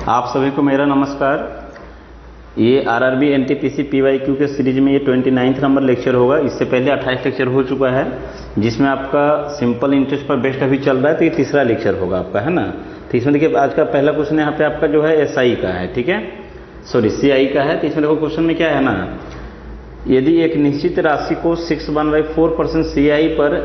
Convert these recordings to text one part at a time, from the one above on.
आप सभी को मेरा नमस्कार। ये आरआरबी एनटीपीसी पीवाईक्यू के सीरीज में ये 29 नंबर लेक्चर होगा। इससे पहले 28 लेक्चर हो चुका है, जिसमें आपका सिंपल इंटरेस्ट पर बेस्ट अभी चल रहा है, तो ये तीसरा लेक्चर होगा आपका, है ना। तो इसमें देखिए आज का पहला क्वेश्चन यहाँ पे आपका जो है एसआई का है, ठीक है, सॉरी सीआई का है। तो इसमें देखो क्वेश्चन में क्या है ना, यदि एक निश्चित राशि को 6/4% सीआई पर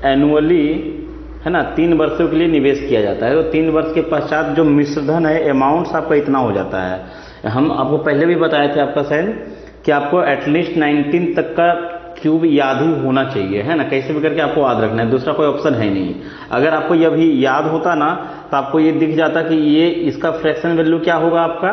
एनुअली, है ना, 3 वर्षों के लिए निवेश किया जाता है, तो 3 वर्ष के पश्चात जो मिश्रधन है अमाउंट्स आपका इतना हो जाता है। हम आपको पहले भी बताए थे आपका शायद कि आपको एटलीस्ट 19 तक का क्यूब याद ही होना चाहिए, है ना, कैसे भी करके आपको याद रखना है, दूसरा कोई ऑप्शन है नहीं। अगर आपको यह भी याद होता ना तो आपको ये दिख जाता कि ये इसका फ्रैक्शन वैल्यू क्या होगा आपका,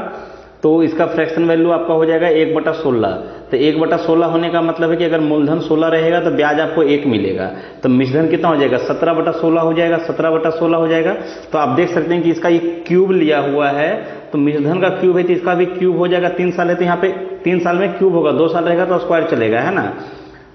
तो इसका फ्रैक्शन वैल्यू आपका हो जाएगा 1/16। तो 1/16 होने का मतलब है कि अगर मूलधन 16 रहेगा तो ब्याज आपको 1 मिलेगा, तो मिश्रधन कितना हो जाएगा 17/16 हो जाएगा, 17/16 हो जाएगा। तो आप देख सकते हैं कि इसका ये क्यूब लिया हुआ है, तो मिश्रधन का क्यूब है तो इसका भी क्यूब हो जाएगा। 3 साल है तो यहाँ पे 3 साल में क्यूब होगा, 2 साल रहेगा तो स्क्वायर चलेगा, है ना।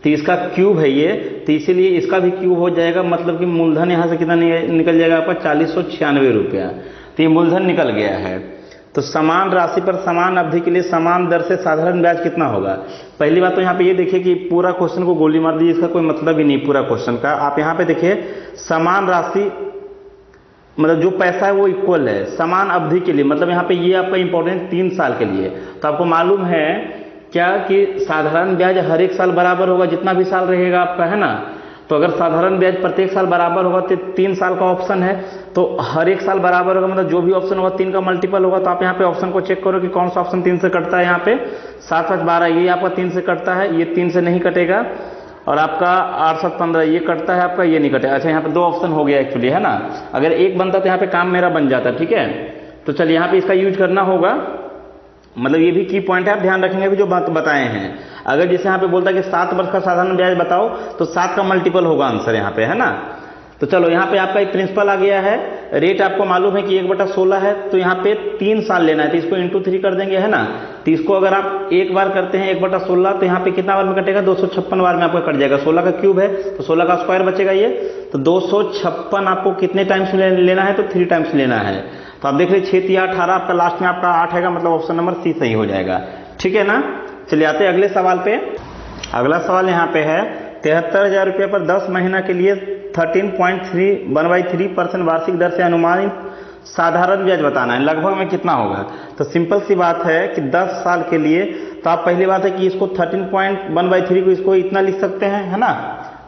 तो इसका क्यूब है ये, तो इसीलिए इसका भी क्यूब हो जाएगा, मतलब कि मूलधन यहाँ से कितना निकल जाएगा आपका 4096 रुपया। तो ये मूलधन निकल गया है। तो समान राशि पर समान अवधि के लिए समान दर से साधारण ब्याज कितना होगा। पहली बात तो यहाँ पे ये देखिए कि पूरा क्वेश्चन को गोली मार दीजिए, इसका कोई मतलब ही नहीं पूरा क्वेश्चन का। आप यहाँ पे देखिए समान राशि मतलब जो पैसा है वो इक्वल है समान अवधि के लिए, मतलब यहाँ पे ये आपका इंपॉर्टेंट 3 साल के लिए। तो आपको मालूम है क्या कि साधारण ब्याज हर एक साल बराबर होगा जितना भी साल रहेगा आपका, है ना। तो अगर साधारण ब्याज प्रत्येक साल बराबर होगा तो 3 साल का ऑप्शन है, तो हर एक साल बराबर होगा मतलब जो भी ऑप्शन होगा 3 का मल्टीपल होगा। तो आप यहाँ पे ऑप्शन को चेक करो कि कौन सा ऑप्शन 3 से कटता है। यहाँ पे 7 5 12 ये आपका 3 से कटता है, ये 3 से नहीं कटेगा। और आपका 8 7 15 ये कटता है आपका, ये नहीं कटेगा। अच्छा यहाँ पे 2 ऑप्शन हो गया एक्चुअली, है ना। अगर एक बनता तो यहाँ पे काम मेरा बन जाता, ठीक है। तो चलिए यहाँ पे इसका यूज करना होगा, मतलब ये भी की पॉइंट है, आप ध्यान रखेंगे भी जो बात बताए हैं। अगर जैसे यहाँ पे बोलता है कि 7 वर्ष का साधारण ब्याज बताओ, तो 7 का मल्टीपल होगा आंसर यहाँ पे, है ना। तो चलो यहाँ पे आपका एक प्रिंसिपल आ गया है। रेट आपको मालूम है कि 1/16 है, तो यहाँ पे 3 साल लेना है, तो इसको इंटू 3 कर देंगे, है ना। तो इसको अगर आप एक बार करते हैं 1/16, तो यहाँ पे कितना बार में कटेगा 256 बार में आपका कट जाएगा। 16 का क्यूब है तो 16 का स्क्वायर बचेगा ये, तो 256 आपको कितने टाइम्स लेना है, तो 3 टाइम्स लेना है। तो आप देख रहे 6 3 18, आपका लास्ट में आपका 8 आएगा, मतलब ऑप्शन नंबर सी सही हो जाएगा, ठीक है ना। चलिए आते हैं अगले सवाल पे। अगला सवाल यहाँ पे है 73,000 रुपये पर 10 महीना के लिए 13.1/3% वार्षिक दर से अनुमानित साधारण ब्याज बताना है, लगभग में कितना होगा। तो सिंपल सी बात है कि 10 साल के लिए, तो आप पहली बात है कि इसको 13.1/3 को इसको इतना लिख सकते हैं, है ना,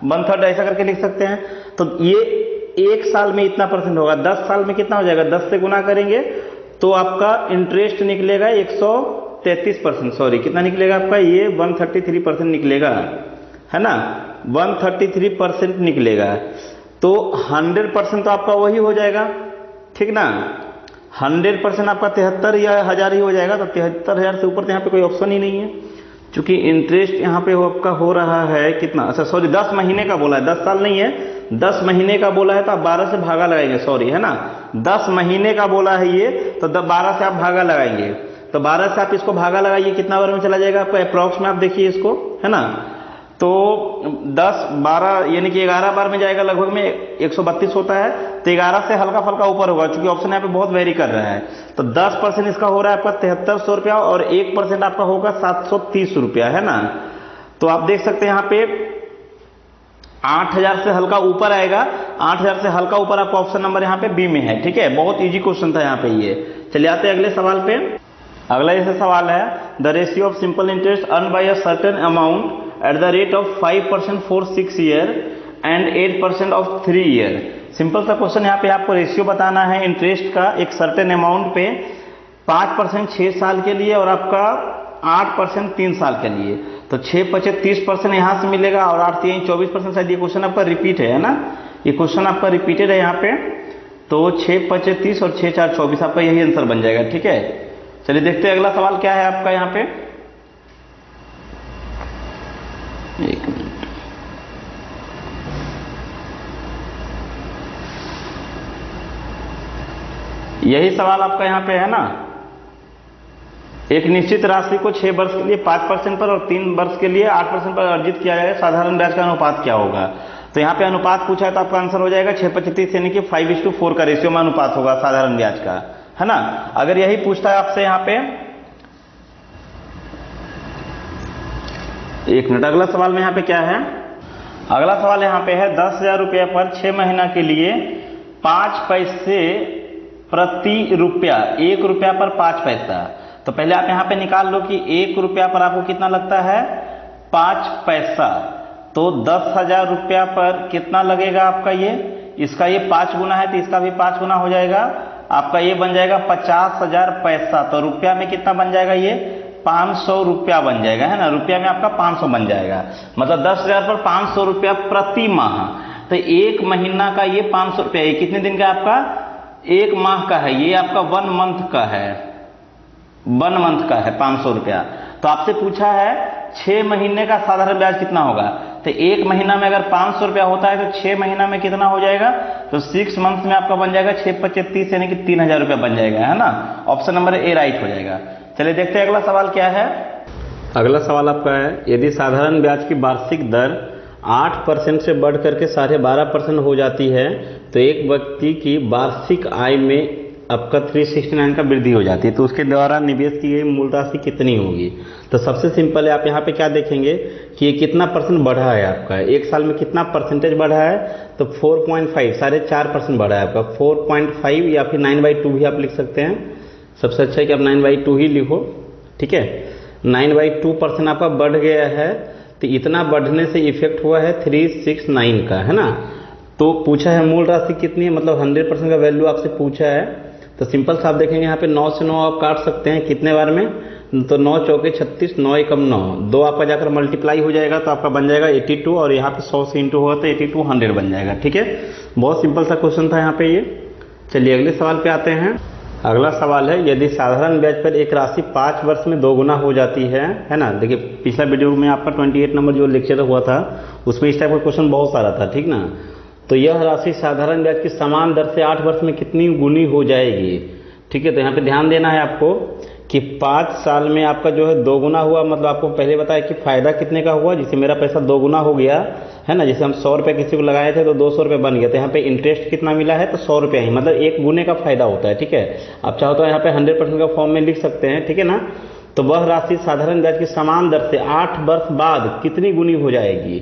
1/3 ऐसा करके लिख सकते हैं। तो ये 1 साल में इतना परसेंट होगा, 10 साल में कितना हो जाएगा, 10 से गुना करेंगे तो आपका इंटरेस्ट निकलेगा 133%, सॉरी कितना निकलेगा आपका, ये 133% निकलेगा, है ना, 133% निकलेगा। तो 100% तो आपका वही हो जाएगा, ठीक ना। 100% आपका 73,000 ही हो जाएगा। तो 73,000 से ऊपर तो यहाँ पे कोई ऑप्शन ही नहीं है, क्योंकि इंटरेस्ट यहाँ पे आपका हो रहा है कितना, अच्छा सॉरी 10 महीने का बोला है, 10 साल नहीं है, 10 महीने का बोला है, तो आप 12 से भागा लगाएंगे, सॉरी, है ना, 10 महीने का बोला है ये, तो 12 से आप भागा लगाएंगे। तो 12 से आप इसको भागा लगाइए, कितना बार में चला जाएगा आपको अप्रॉक्स में, आप देखिए इसको, है ना। तो 10 12 यानी कि 11 बार में जाएगा, लगभग में 132 होता है, तो 11 से हल्का फल्का ऊपर होगा, क्योंकि ऑप्शन यहाँ पे बहुत वेरी कर रहा है। तो 10% इसका हो रहा है आपका 7300 रुपया, और 1% आपका होगा 730 रुपया, है ना। तो आप देख सकते हैं यहाँ पे 8000 से हल्का ऊपर आएगा, 8000 से हल्का ऊपर आपका ऑप्शन नंबर यहाँ पे बी में है, ठीक है। बहुत ईजी क्वेश्चन था यहाँ पे ये। चलिए आते हैं अगले सवाल पे। अगला जैसे सवाल है the ratio of simple interest earn by a certain amount at the rate of 5% for 6 year and 8% of 3 year. Simple सा क्वेश्चन, यहाँ पे आपको रेशियो बताना है इंटरेस्ट का एक सर्टेन अमाउंट पे, 5% 6 साल के लिए और आपका 8% 3 साल के लिए। तो 6 5 30% यहाँ से मिलेगा, और 8 3 24%। शायद ये क्वेश्चन आपका रिपीट है ना, ये क्वेश्चन आपका रिपीटेड है यहाँ पे। तो 6 5 30 और 6 4 24 आपका यही आंसर बन जाएगा, ठीक है। चलिए देखते हैं अगला सवाल क्या है आपका यहाँ पे। एक मिनट, यही सवाल आपका यहाँ पे है ना। एक निश्चित राशि को 6 वर्ष के लिए 5% पर और 3 वर्ष के लिए 8% पर अर्जित किया जाएगा, साधारण ब्याज का अनुपात क्या होगा। तो यहाँ पे अनुपात पूछा है, तो आपका आंसर हो जाएगा 6 25 30, यानी कि 5:4 का रेशियो में अनुपात होगा साधारण ब्याज का, है ना। अगर यही पूछता है आपसे यहाँ पे, एक मिनट, अगला सवाल में यहाँ पे क्या है, अगला सवाल यहाँ पे है 10,000 रुपये पर 6 महीना के लिए 5 पैसे प्रति रुपया, 1 रुपया पर 5 पैसा। तो पहले आप यहाँ पे निकाल लो कि 1 रुपया पर आपको कितना लगता है, 5 पैसा। तो 10,000 रुपया पर कितना लगेगा आपका, ये इसका ये 5 गुना है तो इसका भी 5 गुना हो जाएगा, आपका ये बन जाएगा 50,000 पैसा। तो रुपया में कितना बन जाएगा, ये 500 रुपया बन जाएगा, है ना। रुपया में आपका 500 बन जाएगा, मतलब 10,000 पर 500 रुपया प्रति माह। तो 1 महीना का ये 500 रुपया, ये कितने दिन का आपका, 1 माह का है, ये आपका 1 मंथ का है, 1 मंथ का है 500 रुपया। तो आपसे पूछा है 6 महीने का साधारण ब्याज कितना होगा। तो 1 महीना में अगर 500 रुपया होता है तो 6 महीना में कितना हो जाएगा, तो 6 मंथ में आपका बन जाएगा 6 × 25 30, यानी कि 3,000 रुपया बन जाएगा, है ना। ऑप्शन नंबर ए राइट हो जाएगा। चलिए देखते हैं अगला सवाल क्या है। अगला सवाल आपका है, यदि साधारण ब्याज की वार्षिक दर 8% से बढ़ करके 12.5% हो जाती है तो एक व्यक्ति की वार्षिक आय में आपका 369 का वृद्धि हो जाती है, तो उसके द्वारा निवेश की गई मूल राशि कितनी होगी। तो सबसे सिंपल है, आप यहाँ पे क्या देखेंगे कि ये कितना परसेंट बढ़ा है आपका, एक साल में कितना परसेंटेज बढ़ा है, तो 4.5, 4.5% बढ़ा है आपका, 4.5 या फिर 9/2 भी आप लिख सकते हैं। सबसे अच्छा है कि आप 9/2 ही लिखो, ठीक है। 9/2% आपका बढ़ गया है, तो इतना बढ़ने से इफेक्ट हुआ है 369 का, है ना। तो पूछा है मूल राशि कितनी है, मतलब 100% का वैल्यू आपसे पूछा है। तो सिंपल सा आप देखेंगे यहाँ पे 9 से 9 आप काट सकते हैं, कितने बार में, तो 9 चौके 36, 9 एकम 9, 2 आपका जाकर मल्टीप्लाई हो जाएगा तो आपका बन जाएगा 82, और यहाँ पे 100 से इंटू हुआ तो 82 100 बन जाएगा, ठीक है। बहुत सिंपल सा क्वेश्चन था यहाँ पे ये। चलिए अगले सवाल पे आते हैं। अगला सवाल है, यदि साधारण ब्याज पर एक राशि 5 वर्ष में 2 गुना हो जाती है ना। देखिए पिछला वीडियो में आपका 28 नंबर जो लेक्चर हुआ था उसमें इस टाइप का क्वेश्चन बहुत सारा था, ठीक ना। तो यह राशि साधारण ब्याज की समान दर से 8 वर्ष में कितनी गुनी हो जाएगी, ठीक है। तो यहाँ पे ध्यान देना है आपको कि 5 साल में आपका जो है 2 गुना हुआ, मतलब आपको पहले बताया कि फायदा कितने का हुआ, जिससे मेरा पैसा 2 गुना हो गया, है ना। जैसे हम 100 रुपये किसी को लगाए थे तो 200 रुपये बन गया, तो यहाँ पे इंटरेस्ट कितना मिला है, तो 100 रुपया ही, मतलब 1 गुने का फायदा होता है, ठीक है। आप चाहो तो यहाँ पे 100% का फॉर्म में लिख सकते हैं, ठीक है ना। तो वह राशि साधारण ब्याज की समान दर से 8 वर्ष बाद कितनी गुनी हो जाएगी।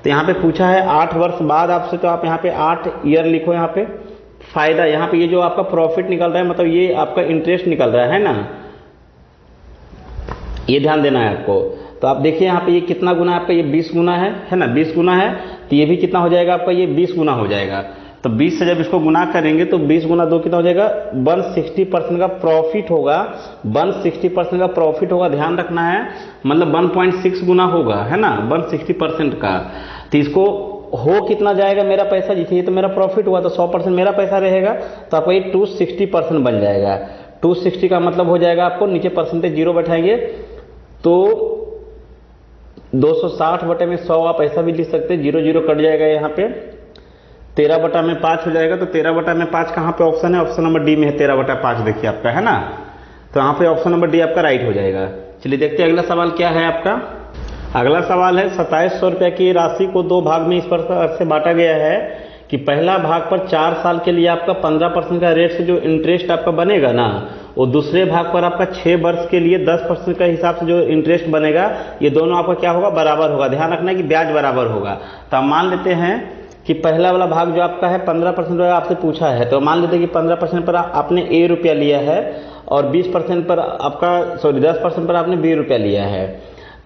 तो यहाँ पे पूछा है 8 वर्ष बाद आपसे, तो आप यहाँ पे 8 ईयर लिखो। यहाँ पे फायदा, यहाँ पे ये जो आपका प्रॉफिट निकल रहा है, मतलब ये आपका इंटरेस्ट निकल रहा है ना, ये ध्यान देना है आपको। तो आप देखिए यहाँ पे ये कितना गुना है आपका, ये 20 गुना है ना, 20 गुना है, तो ये भी कितना हो जाएगा आपका, ये 20 गुना हो जाएगा। तो 20 से जब इसको गुना करेंगे तो 20 गुना 2 कितना हो जाएगा, 160% का प्रॉफिट होगा, 160% का प्रॉफिट होगा, ध्यान रखना है, मतलब 1.6 गुना होगा, है ना, 160% का। तो इसको हो कितना जाएगा मेरा पैसा, जिसे ये तो मेरा प्रॉफिट हुआ तो 100% मेरा पैसा रहेगा, तो आपका ये 260% बन जाएगा। 260 का मतलब हो जाएगा, आपको नीचे परसेंटेज 0 बैठाएंगे तो 260/100 आप ऐसा भी लिख सकते हैं, 0 0 कट जाएगा यहाँ पे, 13/5 हो जाएगा। तो 13/5 कहाँ पे ऑप्शन है, ऑप्शन नंबर डी में है 13/5, देखिए आपका, है ना। तो यहाँ पे ऑप्शन नंबर डी आपका राइट हो जाएगा। चलिए देखते हैं अगला सवाल क्या है आपका। अगला सवाल है, 2700 रुपये की राशि को 2 भाग में इस प्रकार से बांटा गया है कि पहला भाग पर 4 साल के लिए आपका 15% का रेट से जो इंटरेस्ट आपका बनेगा ना, वो दूसरे भाग पर आपका 6 वर्ष के लिए 10% का हिसाब से जो इंटरेस्ट बनेगा, ये दोनों आपका क्या होगा, बराबर होगा। ध्यान रखना है कि ब्याज बराबर होगा। तो हम मान लेते हैं कि पहला वाला भाग जो आपका है 15% आपसे पूछा है, तो मान लेते हैं कि 15% पर आपने A रुपया लिया है और 20% पर आपका 10% पर आपने B रुपया लिया है।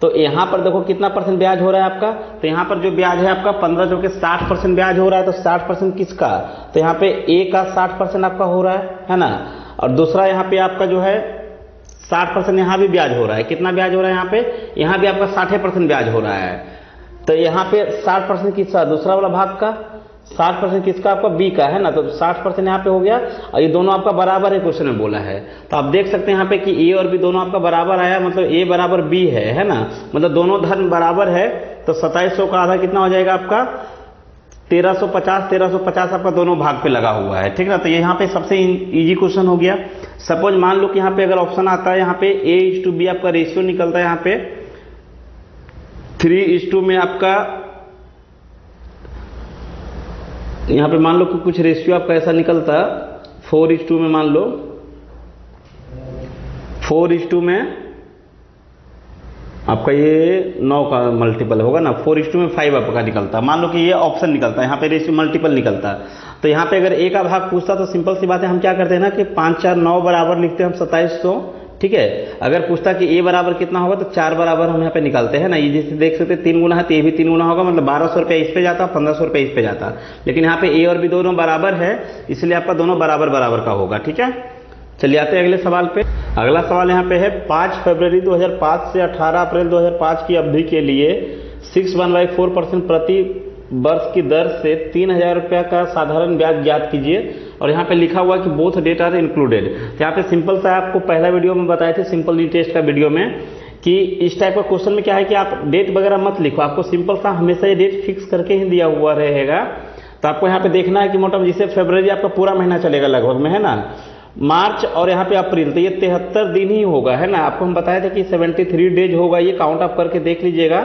तो यहाँ पर देखो कितना परसेंट ब्याज हो रहा है आपका, तो यहाँ पर जो ब्याज है आपका 15 जो कि 60% ब्याज हो रहा है। तो 60% किसका, तो यहाँ पे A का 60% आपका हो रहा है ना, और दूसरा यहाँ पे आपका जो है 60% यहाँ भी ब्याज हो रहा है। कितना ब्याज हो रहा है यहाँ पे, यहाँ भी आपका 60% ब्याज हो रहा है। तो यहाँ पे 60% किसका, दूसरा वाला भाग का, 60% किसका, आपका बी का, है ना। तो 60% यहाँ पे हो गया, और ये दोनों आपका बराबर है, क्वेश्चन में बोला है। तो आप देख सकते हैं यहाँ पे कि ए और बी दोनों आपका बराबर आया, मतलब ए बराबर बी है ना, मतलब दोनों धर्म बराबर है। तो 2700 का आधा कितना हो जाएगा आपका, 1350 आपका दोनों भाग पे लगा हुआ है, ठीक ना। तो ये यहाँ पे सबसे इजी क्वेश्चन हो गया। सपोज मान लो कि यहाँ पे अगर ऑप्शन आता है, यहाँ पे A:B आपका रेशियो निकलता है, यहाँ पे 3:2 में आपका, यहाँ पे मान लो कि कुछ रेशियो आपका ऐसा निकलता 4:2 में मान लो, 4:2 में आपका ये 9 का मल्टीपल होगा ना, 4:2 में 5 आपका निकलता। मान लो कि ये ऑप्शन निकलता है, यहाँ पे रेशियो मल्टीपल निकलता। तो यहाँ पे अगर ए का भाग पूछता तो सिंपल सी बात है, हम क्या करते हैं ना कि 5 4 9 बराबर लिखते हैं हम 2700, ठीक है। अगर पूछता कि ए बराबर कितना होगा तो 4 बराबर हम यहाँ पे निकालते हैं ना। ये जैसे देख सकते हैं 3 गुना है तो ये भी 3 गुना होगा, मतलब 1200 रुपया इस पे जाता, 1500 रुपया इस पे जाता। लेकिन यहाँ पे ए और बी दोनों बराबर है, इसलिए आपका दोनों बराबर बराबर का होगा, ठीक है। चलिए आते हैं अगले सवाल पे। अगला सवाल यहाँ पे है 5 फरवरी 2005 से 18 अप्रैल 2005 की अवधि के लिए 6.14% प्रति वर्ष की दर से 3000 रुपया का साधारण ब्याज ज्ञात कीजिए। और यहाँ पे लिखा हुआ कि बोथ डेट आर इंक्लूडेड। तो यहाँ पे सिंपल सा आपको पहला वीडियो में बताए थे, सिंपल टेस्ट का वीडियो में, कि इस टाइप का क्वेश्चन में क्या है कि आप डेट वगैरह मत लिखो, आपको सिंपल सा हमेशा ये डेट फिक्स करके ही दिया हुआ रहेगा। तो आपको यहाँ पे देखना है कि मोटा जिसे फरवरी आपका पूरा महीना चलेगा लगभग में, है ना, मार्च और यहाँ पे अप्रैल, तो ये 73 दिन ही होगा, है ना। आपको हम बताए थे कि 73 डेज होगा, ये काउंट अप करके देख लीजिएगा,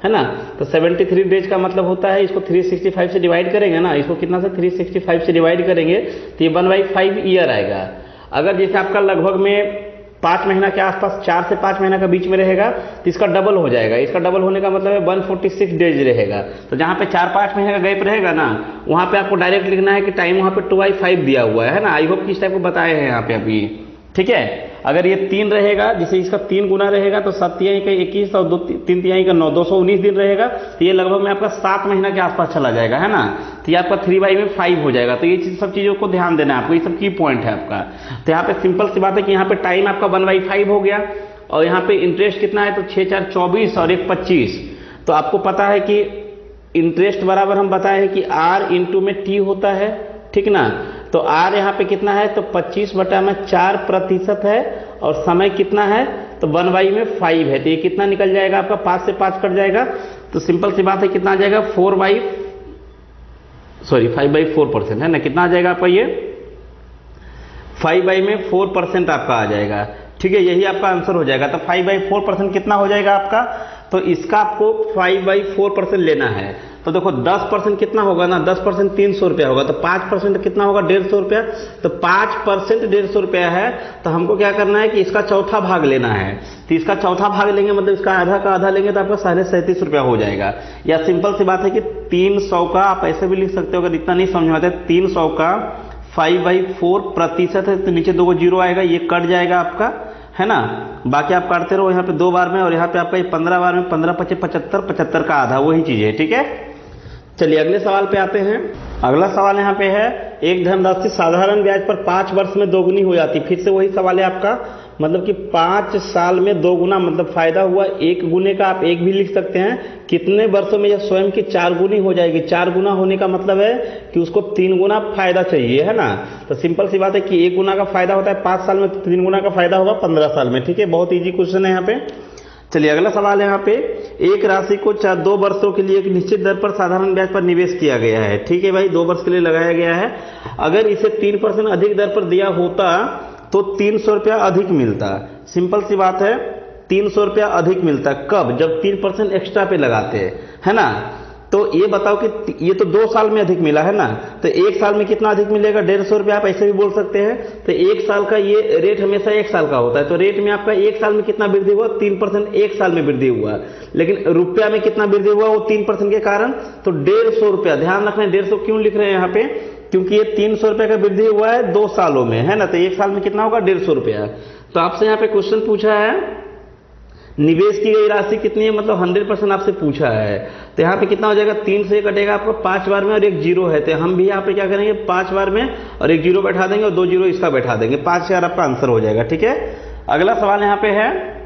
है ना। तो 73 डेज का मतलब होता है, इसको 365 से डिवाइड करेंगे ना, इसको कितना से 365 से डिवाइड करेंगे तो ये 1/5 ईयर आएगा। अगर जैसे आपका लगभग में 5 महीना के आसपास, 4 से 5 महीना के बीच में रहेगा तो इसका डबल हो जाएगा। इसका डबल होने का मतलब है 146 डेज रहेगा। तो जहाँ पे 4-5 महीने का गैप रहेगा ना, वहाँ पे आपको डायरेक्ट लिखना है कि टाइम वहाँ पे 2/5 दिया हुआ है ना। आई होप कि इस टाइप को बताए हैं यहाँ पे अभी, ठीक है। अगर ये 3 रहेगा, जैसे इसका 3 गुना रहेगा तो 7 तिहाई का 21 और 3 तिहाई का 9, 219 दिन रहेगा। तो ये लगभग में आपका 7 महीना के आसपास चला जाएगा, है ना। तो ये आपका 3/5 हो जाएगा। तो ये सब चीजों को ध्यान देना है आपको, ये सब की पॉइंट है आपका। तो यहाँ पे सिंपल सी बात है कि यहाँ पे टाइम आपका 1/5 हो गया, और यहाँ पे इंटरेस्ट कितना है तो 6 4 24 और 1 25। तो आपको पता है कि इंटरेस्ट बराबर हम बताए हैं कि R इंटू में T होता है, ठीक ना। तो R यहाँ पे कितना है तो 25/4% है, और समय कितना है तो 1/5 है। तो ये कितना निकल जाएगा आपका, 5 से 5 कट जाएगा। तो सिंपल सी बात है कितना आ जाएगा 5/4% है ना। कितना आ जाएगा आपका ये 5/4% आपका आ जाएगा, ठीक है। यही आपका आंसर हो जाएगा। तो 5/4% कितना हो जाएगा आपका, तो इसका आपको 5/4% लेना है। तो देखो 10% कितना होगा ना, 10% 300 रुपया होगा। तो 5% कितना होगा 150 रुपया। तो 5% 150 रुपया है, तो हमको क्या करना है कि इसका चौथा भाग लेना है। तो इसका चौथा भाग लेंगे, मतलब इसका आधा का आधा लेंगे तो आपका 37.5 रुपया हो जाएगा। या सिंपल सी बात है कि 300 का, आप ऐसे भी लिख सकते हो अगर इतना नहीं समझ में आता है, 300 का 5/4% है, तो नीचे 2 जीरो आएगा, ये कट जाएगा आपका, है ना। बाकी आप काटते रहो यहाँ पे 2 बार में, और यहाँ पे आपका 15 बार में 15 5 75, 75 का आधा, वही चीज है, ठीक है। चलिए अगले सवाल पे आते हैं। अगला सवाल यहाँ पे है, एक धनराशि साधारण ब्याज पर 5 वर्ष में दोगुनी हो जाती। फिर से वही सवाल है आपका, मतलब कि 5 साल में 2 गुना, मतलब फायदा हुआ 1 गुने का, आप 1 भी लिख सकते हैं। कितने वर्षों में यह स्वयं की 4 गुनी हो जाएगी। 4 गुना होने का मतलब है कि उसको 3 गुना फायदा चाहिए, है ना। तो सिंपल सी बात है कि 1 गुना का फायदा होता है 5 साल में, तो 3 गुना का फायदा होगा 15 साल में, ठीक है। बहुत ईजी क्वेश्चन है यहाँ पे। चलिए अगला सवाल है यहाँ पे, एक राशि को 2 वर्षों के लिए एक निश्चित दर पर साधारण ब्याज पर निवेश किया गया है, ठीक है भाई, 2 वर्ष के लिए लगाया गया है। अगर इसे 3% अधिक दर पर दिया होता तो 300 रुपया अधिक मिलता। सिंपल सी बात है, 300 रुपया अधिक मिलता कब, जब 3% एक्स्ट्रा पे लगाते हैं, है ना। तो ये बताओ कि ये तो 2 साल में अधिक मिला, है ना। तो 1 साल में कितना अधिक मिलेगा, 150 रुपया, आप ऐसे भी बोल सकते हैं। तो 1 साल का ये रेट हमेशा 1 साल का होता है। तो रेट में आपका 1 साल में कितना वृद्धि हुआ, 3% 1 साल में वृद्धि हुआ। लेकिन रुपया में कितना वृद्धि हुआ, वो 3% के कारण, तो 150 रुपया। ध्यान रखना 150 क्यों लिख रहे हैं यहाँ पे, क्योंकि ये 300 रुपये का वृद्धि हुआ है 2 सालों में, है ना। तो 1 साल में कितना होगा 150 रुपया। तो आपसे यहाँ पे क्वेश्चन पूछा है निवेश की गई राशि कितनी है, मतलब 100% आपसे पूछा है। तो यहाँ पे कितना हो जाएगा, 3 से कटेगा आपको 5 बार में, और 1 जीरो है। तो हम भी यहाँ पे क्या करेंगे 5 बार में और 1 जीरो बैठा देंगे, और 2 जीरो इसका बैठा देंगे, 5000 आपका आंसर हो जाएगा, ठीक है। अगला सवाल यहाँ पे है,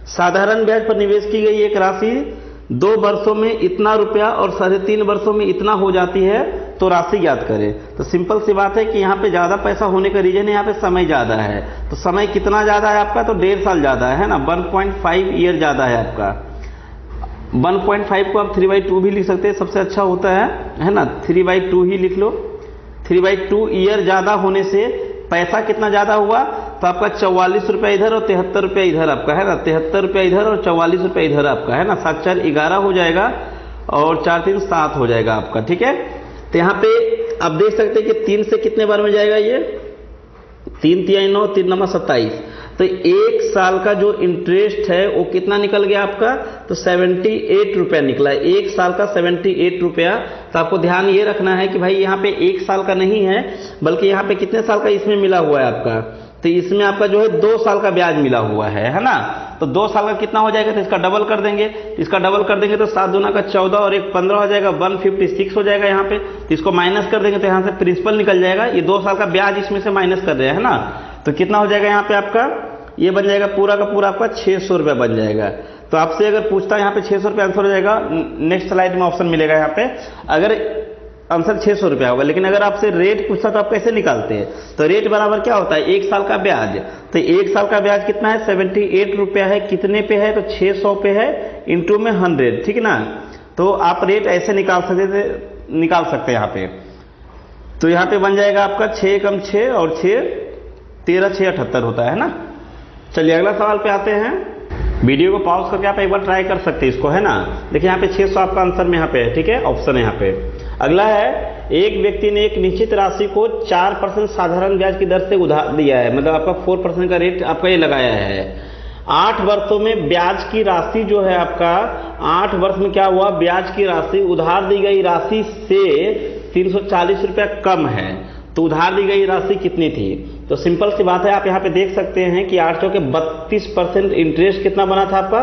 साधारण ब्याज पर निवेश की गई एक राशि 2 वर्षों में इतना रुपया और 3.5 वर्षों में इतना हो जाती है, तो राशि ज्ञात करें। तो सिंपल सी बात है कि यहाँ पे ज्यादा पैसा होने का रीजन है, यहाँ पे समय ज्यादा है। तो समय कितना ज्यादा है आपका, तो 1.5 साल ज्यादा है ना, 1.5 ईयर ज्यादा है आपका। 1.5 को आप 3/2 भी लिख सकते हैं, सबसे अच्छा होता है ना। 3/2 ही लिख लो। 3/2 ईयर ज्यादा होने से पैसा कितना ज्यादा हुआ, तो आपका 44 रुपया इधर और 73 रुपया इधर आपका, है ना। 73 रुपया इधर और 44 रुपया इधर आपका, है ना। 7 4 11 हो जाएगा, और 4 3 7 हो जाएगा आपका, ठीक है। तो यहाँ पे आप देख सकते हैं कि 3 से कितने बार में जाएगा ये, 3 तिहाई 9, 3 9 27। तो 1 साल का जो इंटरेस्ट है वो कितना निकल गया आपका, तो 78 रुपया निकला। 1 साल का 78 रुपया। तो आपको ध्यान ये रखना है कि भाई यहाँ पे 1 साल का नहीं है, बल्कि यहाँ पे कितने साल का इसमें मिला हुआ है आपका, तो इसमें आपका जो है 2 साल का ब्याज मिला हुआ है ना। तो 2 साल का कितना हो जाएगा, तो इसका डबल कर देंगे। इसका डबल कर देंगे तो 7 दूना का 14 और 1 15 हो जाएगा, 156 हो जाएगा यहाँ पे। तो इसको माइनस कर देंगे तो यहाँ से प्रिंसिपल निकल जाएगा। ये 2 साल का ब्याज इसमें से माइनस कर रहे हैं ना, तो कितना हो जाएगा यहाँ पे आपका, ये बन जाएगा पूरा का पूरा आपका 600 रुपया बन जाएगा। तो आपसे अगर पूछता है यहाँ पे 600 रुपया आंसर हो जाएगा, नेक्स्ट स्लाइड में ऑप्शन मिलेगा यहाँ पे, अगर आंसर 600 रुपया होगा। लेकिन अगर आपसे रेट पूछता तो आप कैसे निकालते हैं, तो रेट बराबर क्या होता है, 1 साल का ब्याज। तो 1 साल का ब्याज कितना है, 78 रुपया है, कितने पे है, तो 600 पे है, इंटू में 100, ठीक ना। तो आप रेट ऐसे निकाल सकते यहाँ पे। तो यहाँ पे बन जाएगा आपका 6 कम 6 और 6 13 6 78 होता है ना। चलिए अगला सवाल पे आते हैं। वीडियो को पॉज करके आप एक बार ट्राई कर सकते हैं इसको, है ना। देखिए यहाँ पे 600 आपका आंसर में यहाँ पे है, ठीक है, ऑप्शन है यहाँ पे। अगला है, एक व्यक्ति ने एक निश्चित राशि को 4% साधारण ब्याज की दर से उधार दिया है, मतलब आपका 4% का रेट आपका ये लगाया है। 8 वर्षों में ब्याज की राशि जो है आपका, 8 वर्ष में क्या हुआ, ब्याज की राशि उधार दी गई राशि से 340 रुपया कम है। तो उधार दी गई राशि कितनी थी, तो सिंपल सी बात है, आप यहाँ पे देख सकते हैं कि 8 चौके 32%, इंटरेस्ट कितना बना था आपका,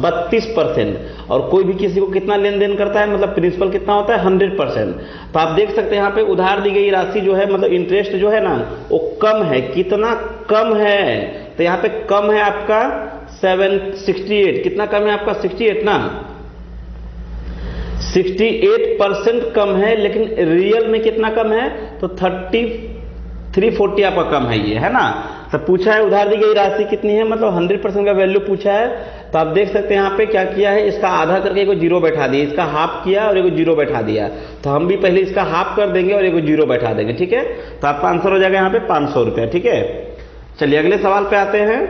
32%। और कोई भी किसी को कितना लेन देन करता है, मतलब प्रिंसिपल कितना होता है, 100%। तो आप देख सकते हैं यहाँ पे उधार दी गई राशि जो है, मतलब इंटरेस्ट जो है ना, वो कम है। कितना कम है, तो यहाँ पे कम है आपका 768। कितना कम है आपका, 68 ना, 68% कम है। लेकिन रियल में कितना कम है, तो 340 आपका कम है ये, है ना। तो पूछा है उधार दी गई राशि कितनी है, मतलब 100% का वैल्यू पूछा है। तो आप देख सकते हैं यहाँ पे क्या किया है, इसका आधा करके एक जीरो बैठा दिया, इसका हाफ किया और एक जीरो बैठा दिया। तो हम भी पहले इसका हाफ कर देंगे और एक जीरो बैठा देंगे, ठीक है। तो आपका आंसर हो जाएगा यहाँ पे 500 रुपया, ठीक है। चलिए अगले सवाल पे आते हैं।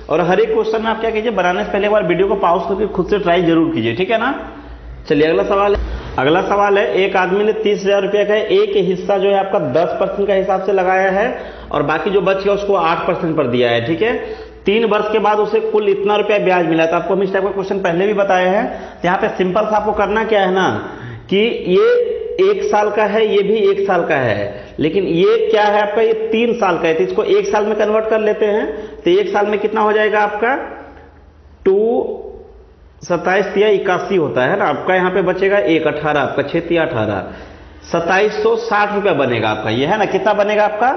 और हर एक क्वेश्चन में आप क्या कीजिए, बनाने से पहले एक बार वीडियो को पॉज करके खुद से ट्राई जरूर कीजिए, ठीक है ना। चलिए अगला सवाल है, एक आदमी ने 30,000 रुपये का एक हिस्सा जो है आपका 10% का हिसाब से लगाया है और बाकी जो बच गया उसको 8% पर दिया है, ठीक है। 3 वर्ष के बाद उसे कुल इतना रुपया ब्याज मिला। तो आपको हम इस टाइप का क्वेश्चन पहले भी बताए हैं। तो यहाँ पे सिंपल सा आपको करना क्या है ना, कि ये 1 साल का है, ये भी 1 साल का है, लेकिन ये क्या है आपका, ये 3 साल का है। तो इसको 1 साल में कन्वर्ट कर लेते हैं। तो 1 साल में कितना हो जाएगा आपका, 27 या 81 होता है ना आपका। यहाँ पे बचेगा 1 18, आपका 6 या 18, 2760 रुपया बनेगा आपका, ये है ना। कितना बनेगा आपका,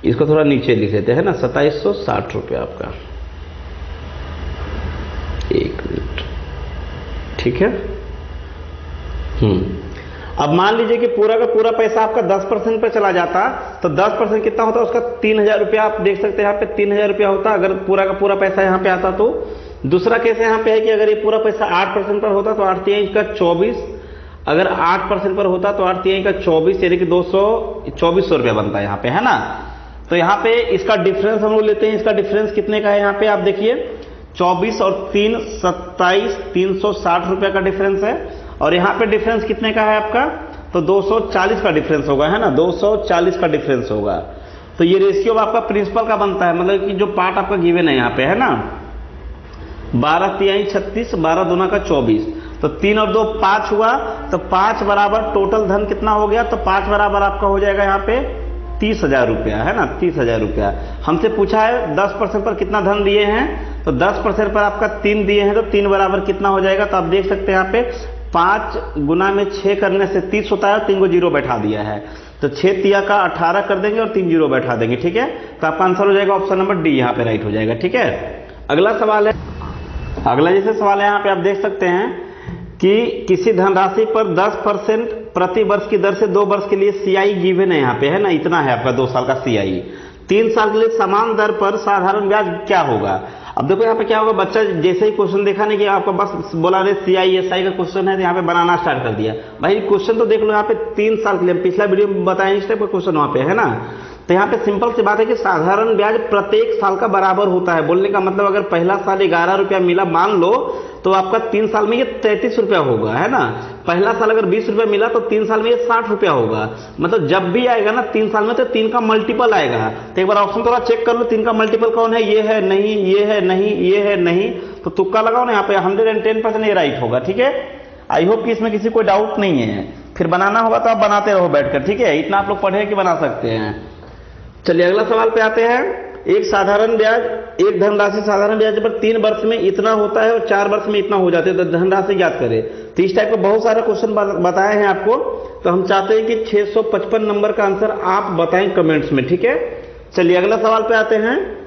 इसको थोड़ा नीचे लिख लेते हैं ना, 2760 रुपया आपका। 1 मिनट, ठीक है। अब मान लीजिए कि पूरा का पूरा पैसा आपका 10% पर चला जाता, तो 10% कितना होता है उसका, 3000 रुपया। आप देख सकते हैं यहाँ पे 3000 रुपया होता अगर पूरा का पूरा पैसा यहाँ पे आता। तो दूसरा केस यहाँ पे है कि अगर ये पूरा पैसा 8% पर होता तो 8 तिहाई का 24, अगर 8% पर होता तो 8 तिहाई का 24, यानी कि 2400 रुपया बनता है यहाँ पे, है ना। तो यहाँ पे इसका डिफरेंस हम लोग लेते हैं। इसका डिफरेंस कितने का है, यहाँ पे आप देखिए 24 और 3 27, 360 रुपया का डिफरेंस है। और यहाँ पे डिफरेंस कितने का है आपका, तो 240 का डिफरेंस होगा, है ना, 240 का डिफरेंस होगा। तो ये रेशियो आपका प्रिंसिपल का बनता है, मतलब कि जो पार्ट आपका गिवन है यहाँ पे, है ना। 12 तिहाई 36, 12 दूना का 24, तो 3 और 2 5 हुआ। तो 5 बराबर टोटल धन कितना हो गया, तो 5 बराबर आपका हो जाएगा यहाँ पे 30,000 रुपया, है ना, 30,000 रुपया। हमसे पूछा है 10% पर कितना धन दिए हैं, तो 10% पर आपका 3 दिए हैं, तो 3 बराबर कितना हो जाएगा। तो आप देख सकते हैं यहाँ पे 5 गुना में 6 करने से 30 होता है, 3 को जीरो बैठा दिया है। तो 6 तिया का 18 कर देंगे और 3 जीरो बैठा देंगे, ठीक है। तो आपका आंसर हो जाएगा ऑप्शन नंबर डी, यहाँ पे राइट हो जाएगा, ठीक है। अगला सवाल है, अगला जैसे सवाल है यहाँ पे आप देख सकते हैं कि किसी धनराशि पर 10% प्रति वर्ष की दर से 2 वर्ष के लिए सीआई गिवन है यहाँ पे, है ना, इतना है आपका 2 साल का सीआई। 3 साल के लिए समान दर पर साधारण ब्याज क्या होगा। अब देखो यहाँ पे क्या होगा, बच्चा जैसे ही क्वेश्चन देखा नहीं कि आपको बस बोला रहे सीआई एसआई का क्वेश्चन है, तो यहाँ पे बनाना स्टार्ट कर दिया। भाई क्वेश्चन तो देख लो, यहाँ पे 3 साल के लिए पिछला वीडियो में बताया इस टाइप का क्वेश्चन वहाँ पे, है ना। तो यहाँ पे सिंपल सी बात है कि साधारण ब्याज प्रत्येक साल का बराबर होता है। बोलने का मतलब अगर पहला साल 11 रुपया मिला मान लो, तो आपका 3 साल में ये 33 रुपया होगा, है ना। पहला साल अगर 20 रुपया मिला तो 3 साल में ये 60 रुपया होगा। मतलब जब भी आएगा ना 3 साल में, तो 3 का मल्टीपल आएगा। तो एक बार ऑप्शन थोड़ा चेक कर लो, 3 का मल्टीपल कौन है, ये है नहीं, ये है नहीं, ये है नहीं, तो तुक्का लगाओ ना यहाँ पे 110% ये राइट होगा। ठीक है, आई होप कि इसमें किसी कोई डाउट नहीं है। फिर बनाना होगा तो आप बनाते रहो बैठकर, ठीक है, इतना आप लोग पढ़े कि बना सकते हैं। चलिए अगला सवाल पे आते हैं। एक साधारण ब्याज, एक धनराशि साधारण ब्याज पर 3 वर्ष में इतना होता है और 4 वर्ष में इतना हो जाते हैं, तो धनराशि ज्ञात करें। तो इस टाइप के बहुत सारे क्वेश्चन बताए हैं आपको, तो हम चाहते हैं कि 655 नंबर का आंसर आप बताएं कमेंट्स में, ठीक है। चलिए अगला सवाल पे आते हैं।